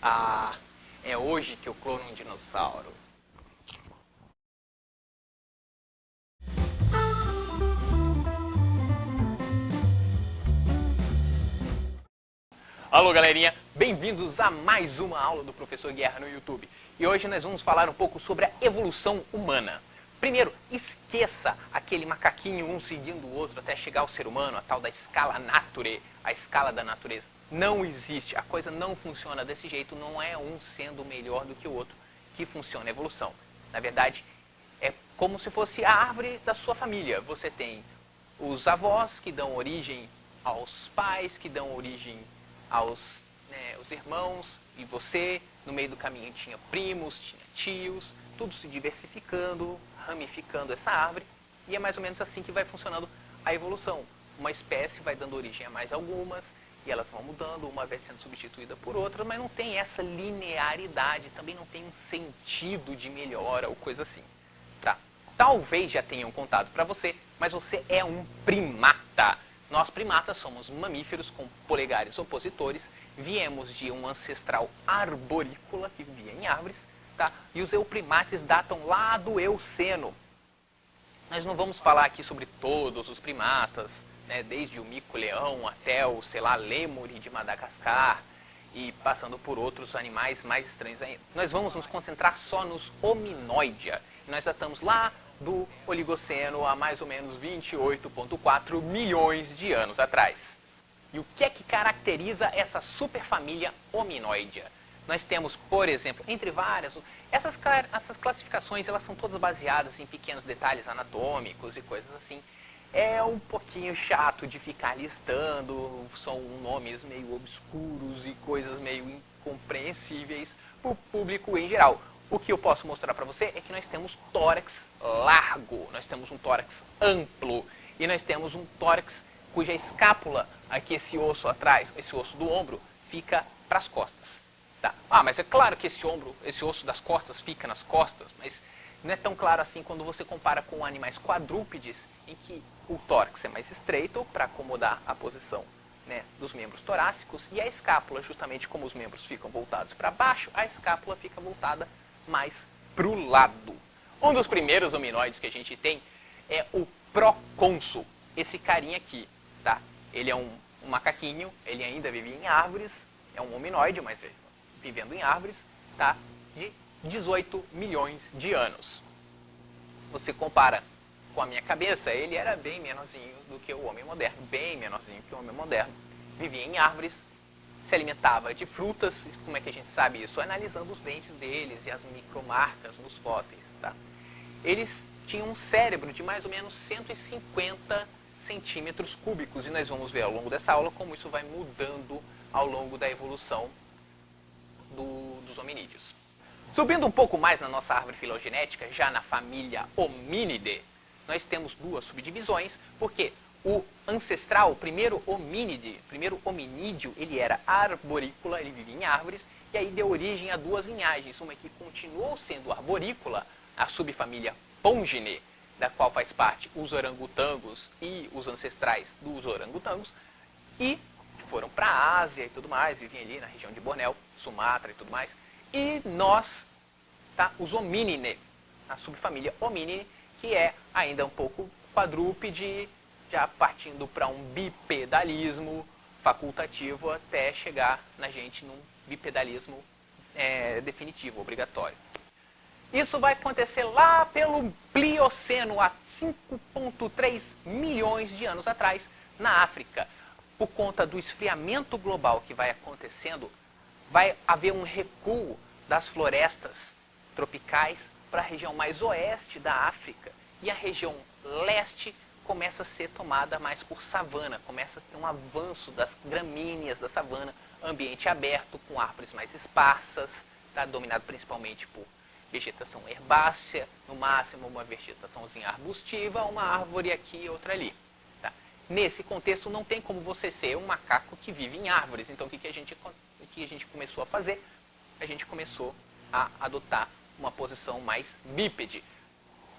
Ah, é hoje que eu clono um dinossauro. Alô galerinha, bem-vindos a mais uma aula do Professor Guerra no YouTube. E hoje nós vamos falar um pouco sobre a evolução humana. Primeiro, esqueça aquele macaquinho um seguindo o outro até chegar ao ser humano, a tal da escala nature, a escala da natureza. Não existe, a coisa não funciona desse jeito, não é um sendo melhor do que o outro que funciona a evolução. Na verdade, é como se fosse a árvore da sua família. Você tem os avós que dão origem aos pais, que dão origem aos os irmãos, e você, no meio do caminho, tinha primos, tinha tios, tudo se diversificando, ramificando essa árvore, e é mais ou menos assim que vai funcionando a evolução. Uma espécie vai dando origem a mais algumas, e elas vão mudando, uma vai sendo substituída por outra, mas não tem essa linearidade, também não tem um sentido de melhora ou coisa assim. Tá? Talvez já tenham contado para você, mas você é um primata. Nós primatas somos mamíferos com polegares opositores, viemos de um ancestral arborícola que vivia em árvores, tá? E os euprimates datam lá do Eoceno. Nós não vamos falar aqui sobre todos os primatas, né? Desde o mico-leão até o, sei lá, lêmure de Madagascar e passando por outros animais mais estranhos ainda. Nós vamos nos concentrar só nos Hominóidea. Nós datamos lá do Oligoceno há mais ou menos 28,4 milhões de anos atrás. E o que é que caracteriza essa superfamília Hominóidea? Nós temos, por exemplo, entre várias, essas classificações elas são todas baseadas em pequenos detalhes anatômicos e coisas assim. É um pouquinho chato de ficar listando, são nomes meio obscuros e coisas meio incompreensíveis para o público em geral. O que eu posso mostrar para você é que nós temos tórax largo, nós temos um tórax amplo e nós temos um tórax cuja escápula, aqui esse osso atrás, esse osso do ombro, fica para as costas. Tá? Ah, mas é claro que esse osso das costas fica nas costas, mas não é tão claro assim quando você compara com animais quadrúpedes, em que o tórax é mais estreito para acomodar a posição, né, dos membros torácicos, e a escápula, justamente como os membros ficam voltados para baixo, a escápula fica voltada mais para o lado. Um dos primeiros hominóides que a gente tem é o procônsul, esse carinha aqui, tá? Ele é um macaquinho, ele ainda vive em árvores, é um hominóide, mas vivendo em árvores, tá? De 18 milhões de anos. Você compara com a minha cabeça, ele era bem menorzinho do que o homem moderno, bem menorzinho que o homem moderno. Vivia em árvores, se alimentava de frutas. Como é que a gente sabe isso? Analisando os dentes deles e as micromarcas nos fósseis. Tá? Eles tinham um cérebro de mais ou menos 150 centímetros cúbicos, e nós vamos ver ao longo dessa aula como isso vai mudando ao longo da evolução dos hominídeos. Subindo um pouco mais na nossa árvore filogenética, já na família Hominidae, nós temos duas subdivisões, porque o ancestral, o primeiro hominídeo, ele era arborícola, ele vivia em árvores, e aí deu origem a duas linhagens, uma que continuou sendo arborícola, a subfamília Ponginae, da qual faz parte os orangotangos e os ancestrais dos orangotangos, e foram para a Ásia e tudo mais, viviam ali na região de Bornéu, Sumatra e tudo mais, e nós, tá, os Homininae, a subfamília Homininae, que é ainda um pouco quadrúpede, já partindo para um bipedalismo facultativo até chegar na gente num bipedalismo definitivo, obrigatório. Isso vai acontecer lá pelo Plioceno, há 5,3 milhões de anos atrás, na África. Por conta do esfriamento global que vai acontecendo, vai haver um recuo das florestas tropicais para a região mais oeste da África. E a região leste começa a ser tomada mais por savana, começa a ter um avanço das gramíneas da savana, ambiente aberto, com árvores mais esparsas, tá, dominado principalmente por vegetação herbácea, no máximo uma vegetaçãozinha arbustiva, uma árvore aqui e outra ali. Tá? Nesse contexto não tem como você ser um macaco que vive em árvores. Então o que a gente começou a fazer? A gente começou a adotar uma posição mais bípede.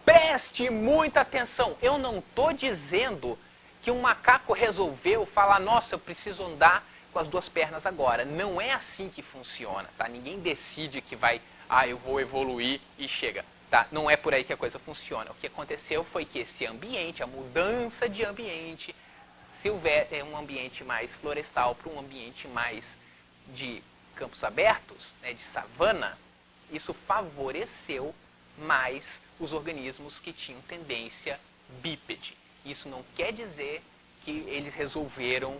Preste muita atenção, eu não estou dizendo que um macaco resolveu falar, nossa, eu preciso andar com as duas pernas agora. Não é assim que funciona, tá? Ninguém decide que vai, eu vou evoluir e chega. Tá? Não é por aí que a coisa funciona. O que aconteceu foi que esse ambiente, a mudança de ambiente, silvestre, é um ambiente mais florestal para um ambiente mais de campos abertos, né, de savana, isso favoreceu mais os organismos que tinham tendência bípede. Isso não quer dizer que eles resolveram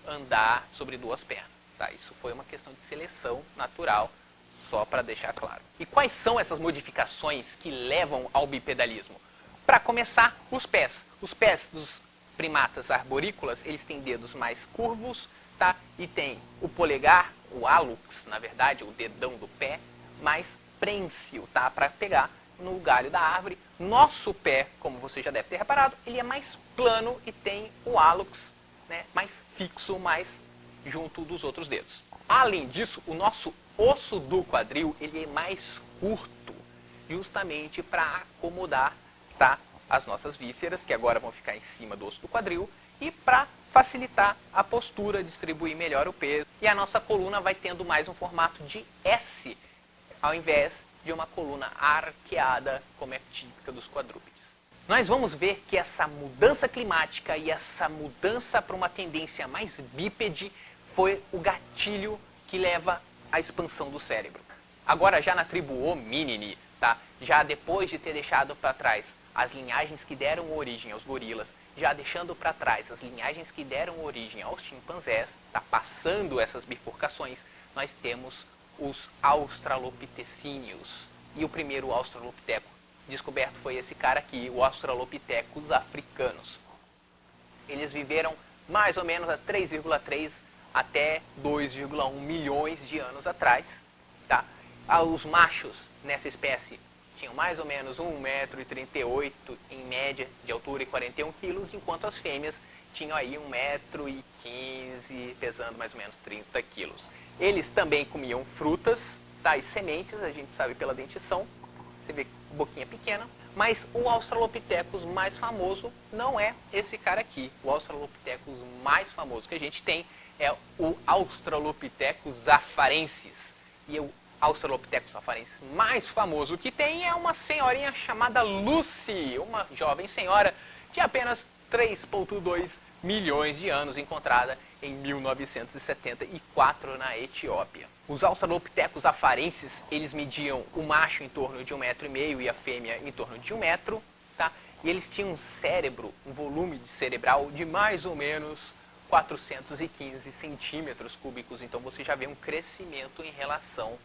andar sobre duas pernas. Tá? Isso foi uma questão de seleção natural, só para deixar claro. E quais são essas modificações que levam ao bipedalismo? Para começar, os pés. Os pés dos primatas arborícolas, eles têm dedos mais curvos, tá? E tem o polegar, o hálux, na verdade, o dedão do pé, mais prênsil, tá? Para pegar no galho da árvore. Nosso pé, como você já deve ter reparado, ele é mais plano e tem o hálux, né, mais fixo, mais junto dos outros dedos. Além disso, o nosso osso do quadril ele é mais curto, justamente para acomodar, tá, as nossas vísceras, que agora vão ficar em cima do osso do quadril, e para facilitar a postura, distribuir melhor o peso. E a nossa coluna vai tendo mais um formato de S, ao invés de uma coluna arqueada, como é típica dos quadrúpedes. Nós vamos ver que essa mudança climática e essa mudança para uma tendência mais bípede foi o gatilho que leva à expansão do cérebro. Agora já na tribo Hominini, tá? Já depois de ter deixado para trás as linhagens que deram origem aos gorilas, já deixando para trás as linhagens que deram origem aos chimpanzés, tá? Passando essas bifurcações, nós temos os australopitecíneos. E o primeiro australopiteco descoberto foi esse cara aqui, o Australopithecus africanos. Eles viveram mais ou menos a 3,3 até 2,1 milhões de anos atrás. Tá? Os machos nessa espécie tinham mais ou menos 1,38 m em média de altura e 41 quilos, enquanto as fêmeas tinham aí 1,15 m, pesando mais ou menos 30 quilos. Eles também comiam frutas, tá? E sementes, a gente sabe pela dentição, você vê boquinha pequena, mas o Australopithecus mais famoso não é esse cara aqui. O Australopithecus mais famoso que a gente tem é o Australopithecus afarensis. E o Australopithecus afarensis mais famoso que tem é uma senhorinha chamada Lucy, uma jovem senhora de apenas 3,2 milhões de anos, encontrada em 1974 na Etiópia. Os Australopithecus afarensis, eles mediam o macho em torno de 1,5 m e a fêmea em torno de 1 metro, tá? E eles tinham um cérebro, um volume cerebral de mais ou menos 415 centímetros cúbicos. Então você já vê um crescimento em relação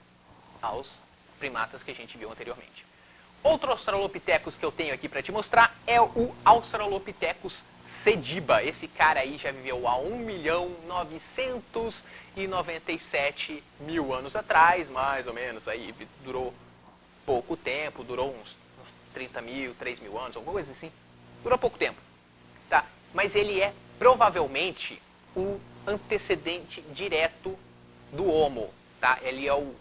aos primatas que a gente viu anteriormente. Outro Australopithecus que eu tenho aqui para te mostrar é o Australopithecus sediba. Esse cara aí já viveu há 1.997.000 anos atrás, mais ou menos. Aí durou pouco tempo, durou uns 30 mil, 3 mil anos, alguma coisa assim. Durou pouco tempo. Tá? Mas ele é provavelmente o antecedente direto do Homo. Tá? Ele é o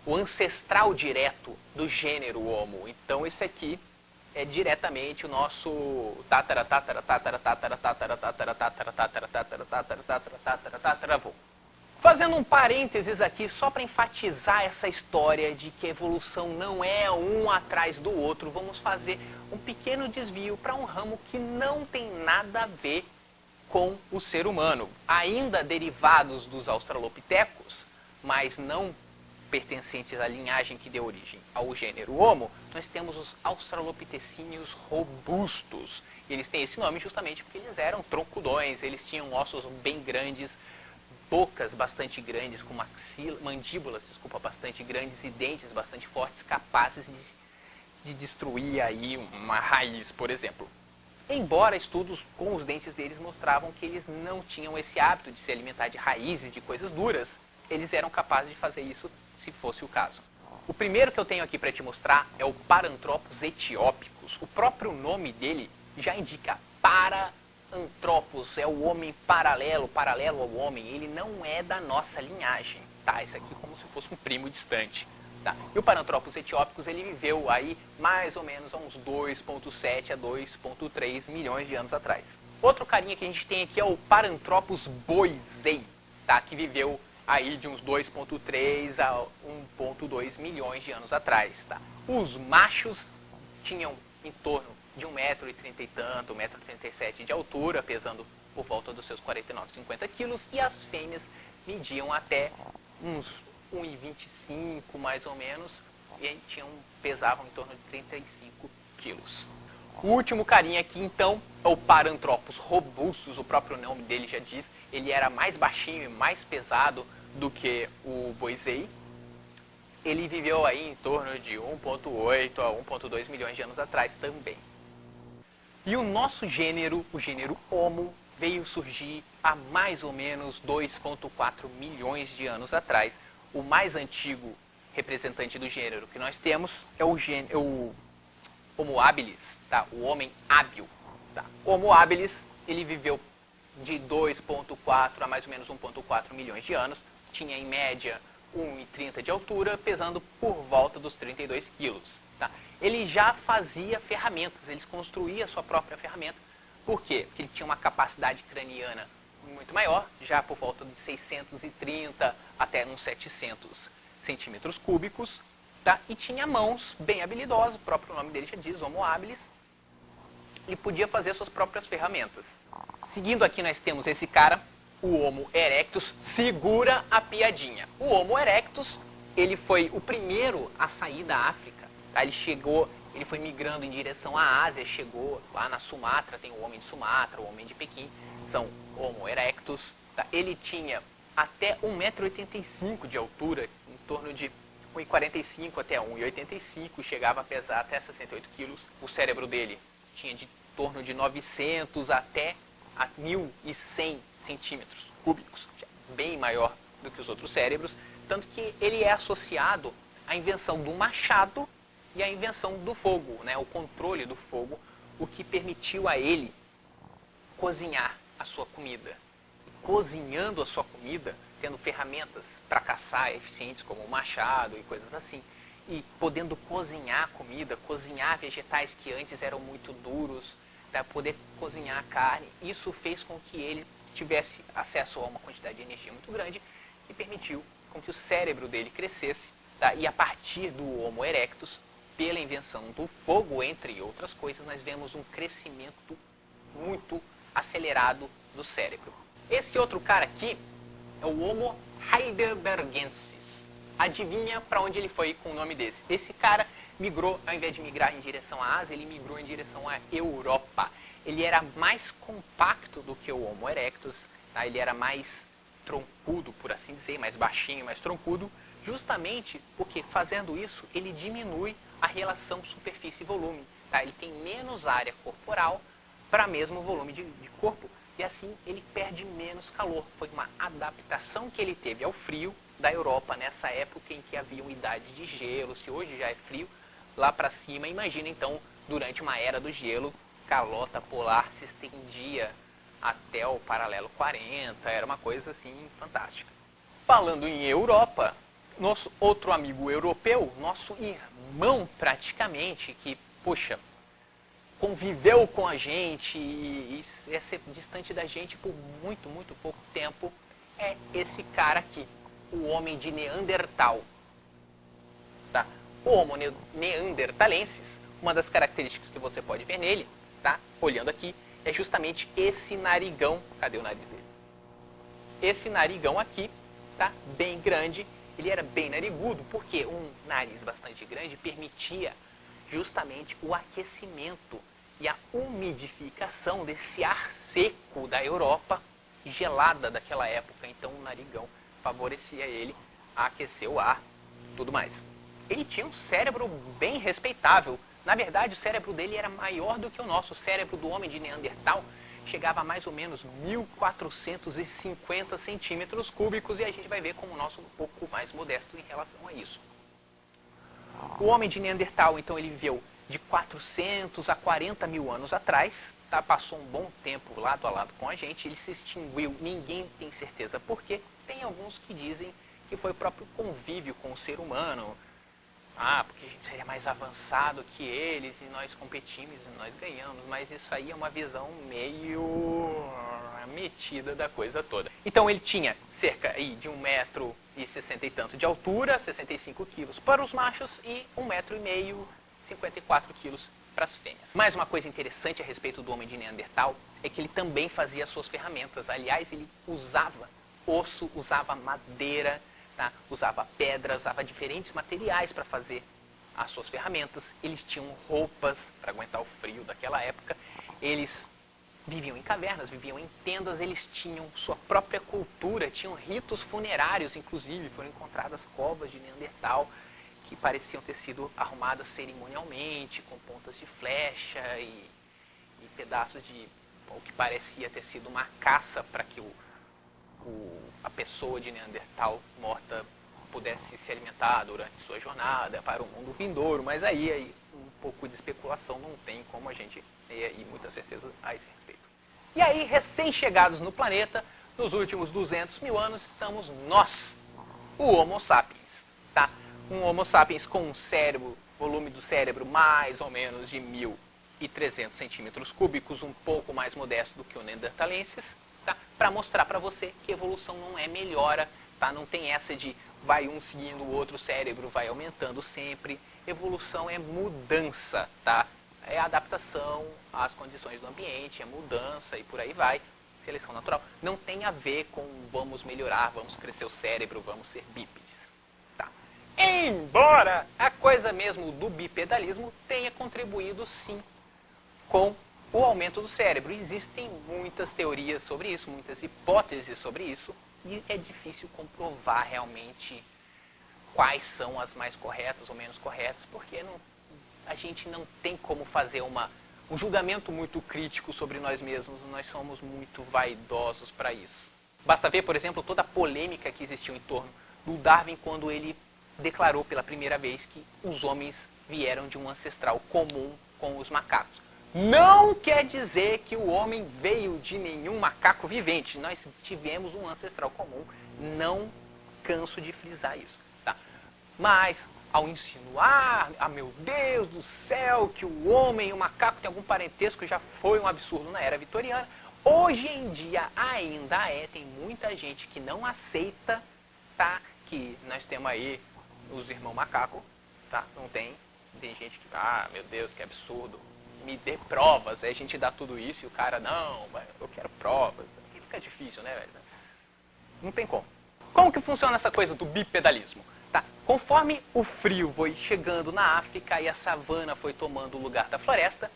ancestral direto do gênero Homo. Então esse aqui é diretamente o nosso tataravô. Fazendo um parênteses aqui, só para enfatizar essa história de que a evolução não é um atrás do outro, vamos fazer um pequeno desvio para um ramo que não tem nada a ver com o ser humano. Ainda derivados dos australopitecos, mas não pertencentes à linhagem que deu origem ao gênero Homo, nós temos os australopitecíneos robustos. E eles têm esse nome justamente porque eles eram troncudões, eles tinham ossos bem grandes, bocas bastante grandes, com mandíbulas bastante grandes e dentes bastante fortes, capazes de destruir aí uma raiz, por exemplo. Embora estudos com os dentes deles mostravam que eles não tinham esse hábito de se alimentar de raízes, de coisas duras, eles eram capazes de fazer isso se fosse o caso. O primeiro que eu tenho aqui para te mostrar é o Paranthropus etiópicus. O próprio nome dele já indica Paranthropus, é o homem paralelo ao homem. Ele não é da nossa linhagem, tá? Esse aqui é como se fosse um primo distante. Tá? E o Paranthropus etiópicus, ele viveu aí mais ou menos há uns 2,7 a 2,3 milhões de anos atrás. Outro carinha que a gente tem aqui é o Paranthropus boisei. tá? Que viveu aí de uns 2,3 a 1,2 milhões de anos atrás. Tá? Os machos tinham em torno de 1,30 m e tanto, 1,37 m de altura, pesando por volta dos seus 49, 50 quilos, e as fêmeas mediam até uns 1,25 m mais ou menos, e pesavam em torno de 35 quilos. O último carinha aqui, então, é o Paranthropus robustus, o próprio nome dele já diz, ele era mais baixinho e mais pesado do que o Boisei. Ele viveu aí em torno de 1,8 a 1,2 milhões de anos atrás também. E o nosso gênero, o gênero Homo, veio surgir há mais ou menos 2,4 milhões de anos atrás. O mais antigo representante do gênero que nós temos é o Homo habilis, tá? O homem hábil. Tá? O Homo habilis, ele viveu de 2,4 a mais ou menos 1,4 milhões de anos. Tinha em média 1,30 m de altura, pesando por volta dos 32 quilos. Tá? Ele já fazia ferramentas, ele construía a sua própria ferramenta. Por quê? Porque ele tinha uma capacidade craniana muito maior, já por volta de 630 até uns 700 centímetros cúbicos. Tá? E tinha mãos bem habilidosas, o próprio nome dele já diz, Homo habilis. E podia fazer suas próprias ferramentas. Seguindo aqui nós temos esse cara, o Homo erectus. Segura a piadinha. O Homo erectus, ele foi o primeiro a sair da África. Tá? Ele foi migrando em direção à Ásia, chegou lá na Sumatra, tem o homem de Sumatra, o homem de Pequim, são Homo erectus. Tá? Ele tinha até 1,85 m de altura, em torno de 1,45 até 1,85, chegava a pesar até 68 quilos. O cérebro dele tinha de torno de 900 até 1.100 centímetros cúbicos, bem maior do que os outros cérebros, tanto que ele é associado à invenção do machado e à invenção do fogo, né, o controle do fogo, o que permitiu a ele cozinhar a sua comida. Cozinhando a sua comida, tendo ferramentas para caçar eficientes como o machado e coisas assim, e podendo cozinhar a comida, cozinhar vegetais que antes eram muito duros, para poder cozinhar a carne, isso fez com que ele tivesse acesso a uma quantidade de energia muito grande e permitiu com que o cérebro dele crescesse. Tá? E a partir do Homo erectus, pela invenção do fogo, entre outras coisas, nós vemos um crescimento muito acelerado do cérebro. Esse outro cara aqui é o Homo heidelbergensis. Adivinha para onde ele foi com o nome desse? Esse cara migrou, ao invés de migrar em direção à Ásia, ele migrou em direção à Europa. Ele era mais compacto do que o Homo erectus, tá? Ele era mais troncudo, por assim dizer, mais baixinho, mais troncudo, justamente porque fazendo isso ele diminui a relação superfície-volume. Tá? Ele tem menos área corporal para mesmo volume de corpo e assim ele perde menos calor. Foi uma adaptação que ele teve ao frio da Europa nessa época em que haviam idades de gelo. Se hoje já é frio, lá para cima, imagina então, durante uma era do gelo, calota polar se estendia até o paralelo 40, era uma coisa assim fantástica. Falando em Europa, nosso outro amigo europeu, nosso irmão praticamente, que, poxa, conviveu com a gente e é ser distante da gente por muito, muito pouco tempo, é esse cara aqui, o homem de Neandertal. Tá? O Homo neanderthalensis, uma das características que você pode ver nele, tá? Olhando aqui, é justamente esse narigão. Cadê o nariz dele? Esse narigão aqui, tá? Bem grande. Ele era bem narigudo, porque um nariz bastante grande permitia justamente o aquecimento e a umidificação desse ar seco da Europa gelada daquela época. Então o narigão favorecia ele a aquecer o ar e tudo mais. Ele tinha um cérebro bem respeitável. Na verdade, o cérebro dele era maior do que o nosso. O cérebro do homem de Neandertal chegava a mais ou menos 1.450 centímetros cúbicos e a gente vai ver como o nosso um pouco mais modesto em relação a isso. O homem de Neandertal, então, ele viveu de 400 a 40 mil anos atrás, tá? Passou um bom tempo lado a lado com a gente, ele se extinguiu, ninguém tem certeza por quê. Tem alguns que dizem que foi o próprio convívio com o ser humano. Porque a gente seria mais avançado que eles e nós competimos e nós ganhamos. Mas isso aí é uma visão meio metida da coisa toda. Então ele tinha cerca aí de 1,60 m e tanto de altura, 65 quilos para os machos e 1,5 m, 54 quilos para as fêmeas. Mais uma coisa interessante a respeito do homem de Neandertal é que ele também fazia as suas ferramentas. Aliás, ele usava osso, usava madeira, tá? Usava pedra, usava diferentes materiais para fazer as suas ferramentas. Eles tinham roupas para aguentar o frio daquela época. Eles viviam em cavernas, viviam em tendas, eles tinham sua própria cultura, tinham ritos funerários, inclusive foram encontradas covas de Neandertal que pareciam ter sido arrumadas cerimonialmente, com pontas de flecha e pedaços de o que parecia ter sido uma caça para que a pessoa de Neandertal morta pudesse se alimentar durante sua jornada para o mundo vindouro, mas aí um pouco de especulação não tem como a gente ter aí muita certeza a esse respeito. E aí, recém-chegados no planeta, nos últimos 200 mil anos, estamos nós, o Homo sapiens, tá? Um Homo sapiens com um cérebro, volume do cérebro mais ou menos de 1.300 centímetros cúbicos, um pouco mais modesto do que o Neanderthalensis, tá? Para mostrar para você que evolução não é melhora, tá? Não tem essa de vai um seguindo o outro, o cérebro vai aumentando sempre. Evolução é mudança, tá? É adaptação às condições do ambiente, é mudança e por aí vai. Seleção natural não tem a ver com vamos melhorar, vamos crescer o cérebro, vamos ser bípedes. Tá? Embora a coisa mesmo do bipedalismo tenha contribuído sim com o aumento do cérebro. Existem muitas teorias sobre isso, muitas hipóteses sobre isso, e é difícil comprovar realmente quais são as mais corretas ou menos corretas, porque a gente não tem como fazer um julgamento muito crítico sobre nós mesmos, nós somos muito vaidosos para isso. Basta ver, por exemplo, toda a polêmica que existiu em torno do Darwin quando ele declarou pela primeira vez que os homens vieram de um ancestral comum com os macacos. Não quer dizer que o homem veio de nenhum macaco vivente. Nós tivemos um ancestral comum, não canso de frisar isso. Tá? Mas, ao insinuar, meu Deus do céu, que o homem e o macaco têm algum parentesco, já foi um absurdo na era vitoriana. Hoje em dia ainda tem muita gente que não aceita, tá? Que nós temos aí os irmãos macaco, tá? Não tem gente que, meu Deus, que absurdo. Me dê provas, aí a gente dá tudo isso e o cara, não, eu quero provas. Aí fica difícil, né, velho? Não tem como. Como que funciona essa coisa do bipedalismo? Tá? Conforme o frio foi chegando na África e a savana foi tomando o lugar da floresta,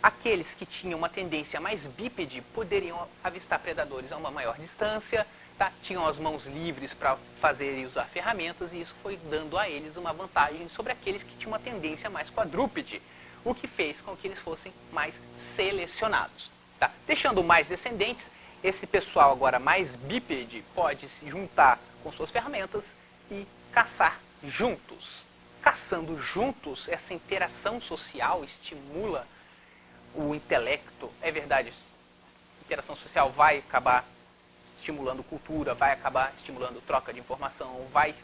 aqueles que tinham uma tendência mais bípede poderiam avistar predadores a uma maior distância, tá? Tinham as mãos livres para fazer e usar ferramentas, e isso foi dando a eles uma vantagem sobre aqueles que tinham uma tendência mais quadrúpede, o que fez com que eles fossem mais selecionados. Tá? Deixando mais descendentes, esse pessoal agora mais bípede pode se juntar com suas ferramentas e caçar juntos. Caçando juntos, essa interação social estimula o intelecto. É verdade, a interação social vai acabar estimulando cultura, vai acabar estimulando troca de informação, vai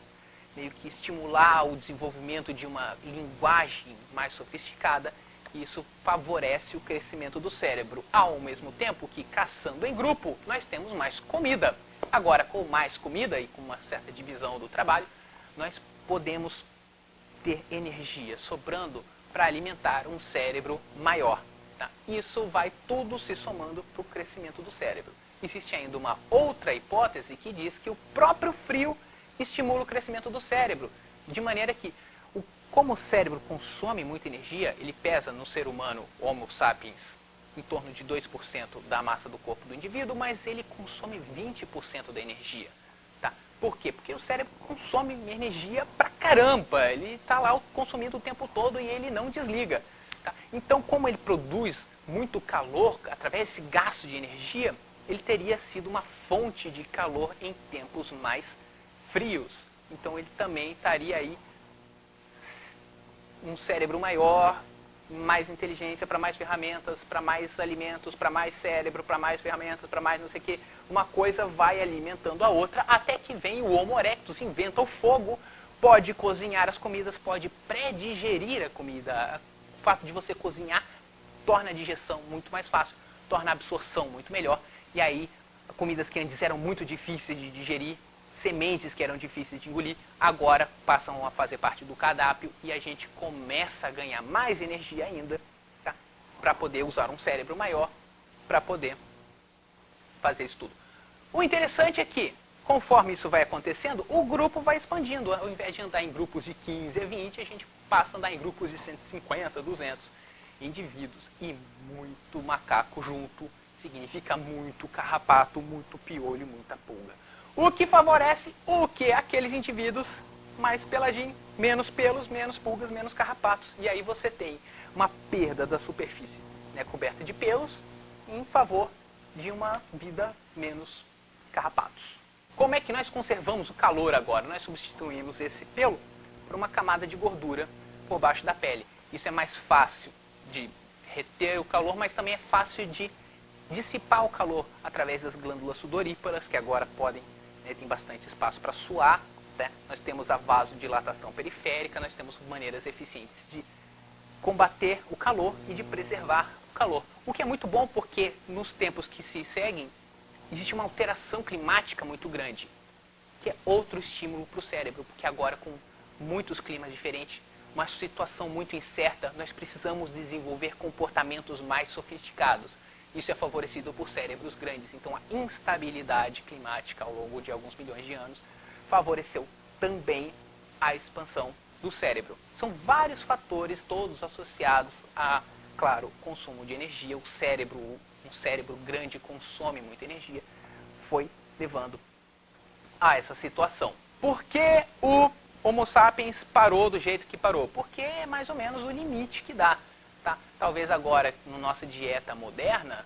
meio que estimular o desenvolvimento de uma linguagem mais sofisticada, e isso favorece o crescimento do cérebro, ao mesmo tempo que, caçando em grupo, nós temos mais comida. Agora, com mais comida e com uma certa divisão do trabalho, nós podemos ter energia sobrando para alimentar um cérebro maior. Tá? Isso vai tudo se somando para o crescimento do cérebro. Existe ainda uma outra hipótese que diz que o próprio frio estimula o crescimento do cérebro, de maneira que, como o cérebro consome muita energia, ele pesa no ser humano, Homo sapiens, em torno de 2% da massa do corpo do indivíduo, mas ele consome 20% da energia. Tá? Por quê? Porque o cérebro consome energia pra caramba, ele está lá consumindo o tempo todo e ele não desliga. Tá? Então, como ele produz muito calor através desse gasto de energia, ele teria sido uma fonte de calor em tempos mais frios. Então ele também estaria aí um cérebro maior, mais inteligência para mais ferramentas, para mais alimentos, para mais cérebro, para mais ferramentas, para mais não sei o que. Uma coisa vai alimentando a outra até que vem o Homo erectus, inventa o fogo, pode cozinhar as comidas, pode pré-digerir a comida. O fato de você cozinhar torna a digestão muito mais fácil, torna a absorção muito melhor. e aí comidas que antes eram muito difíceis de digerir, sementes que eram difíceis de engolir, agora passam a fazer parte do cardápio e a gente começa a ganhar mais energia ainda, tá? Para poder usar um cérebro maior, para poder fazer isso tudo. O interessante é que, conforme isso vai acontecendo, o grupo vai expandindo. Ao invés de andar em grupos de 15 a 20, a gente passa a andar em grupos de 150, 200 indivíduos. E muito macaco junto significa muito carrapato, muito piolho, muita pulga. O que favorece o que? Aqueles indivíduos mais peladinhos, menos pelos, menos pulgas, menos carrapatos. E aí você tem uma perda da superfície, né, coberta de pelos em favor de uma vida menos carrapatos. Como é que nós conservamos o calor agora? Nós substituímos esse pelo por uma camada de gordura por baixo da pele. Isso é mais fácil de reter o calor, mas também é fácil de dissipar o calor através das glândulas sudoríparas, que agora podem, né, tem bastante espaço para suar, né? Nós temos a vasodilatação periférica, nós temos maneiras eficientes de combater o calor e de preservar o calor. O que é muito bom porque nos tempos que se seguem, existe uma alteração climática muito grande, que é outro estímulo para o cérebro, porque agora com muitos climas diferentes, uma situação muito incerta, nós precisamos desenvolver comportamentos mais sofisticados. Isso é favorecido por cérebros grandes. Então a instabilidade climática ao longo de alguns milhões de anos favoreceu também a expansão do cérebro. São vários fatores, todos associados a, claro, consumo de energia. O cérebro, um cérebro grande consome muita energia, foi levando a essa situação. Por que o Homo sapiens parou do jeito que parou? Porque é mais ou menos o limite que dá. Tá? Talvez agora, na nossa dieta moderna,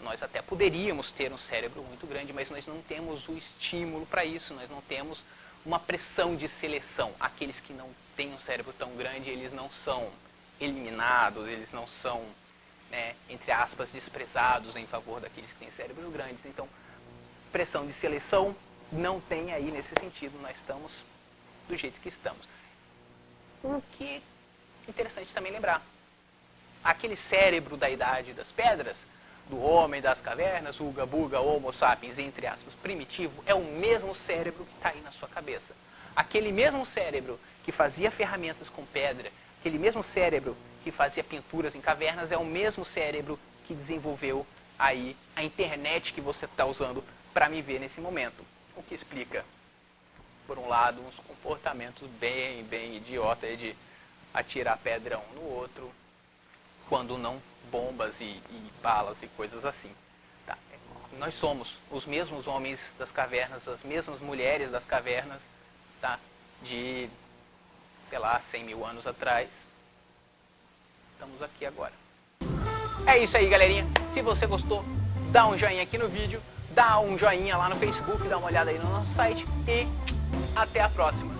nós até poderíamos ter um cérebro muito grande, mas nós não temos o estímulo para isso, nós não temos uma pressão de seleção. Aqueles que não têm um cérebro tão grande, eles não são eliminados, eles não são, né, entre aspas, desprezados em favor daqueles que têm cérebros grandes. Então, pressão de seleção não tem aí nesse sentido, nós estamos do jeito que estamos. O que é interessante também lembrar, aquele cérebro da idade das pedras, do homem das cavernas, Uga Buga, Homo sapiens, entre aspas, primitivo, é o mesmo cérebro que está aí na sua cabeça. Aquele mesmo cérebro que fazia ferramentas com pedra, aquele mesmo cérebro que fazia pinturas em cavernas, é o mesmo cérebro que desenvolveu aí a internet que você está usando para me ver nesse momento. O que explica, por um lado, uns comportamentos bem idiota de atirar pedra um no outro, quando não bombas e balas e coisas assim. Tá? Nós somos os mesmos homens das cavernas, as mesmas mulheres das cavernas, tá? De, sei lá, 100 mil anos atrás. Estamos aqui agora. É isso aí, galerinha. Se você gostou, dá um joinha aqui no vídeo, dá um joinha lá no Facebook, dá uma olhada aí no nosso site e até a próxima.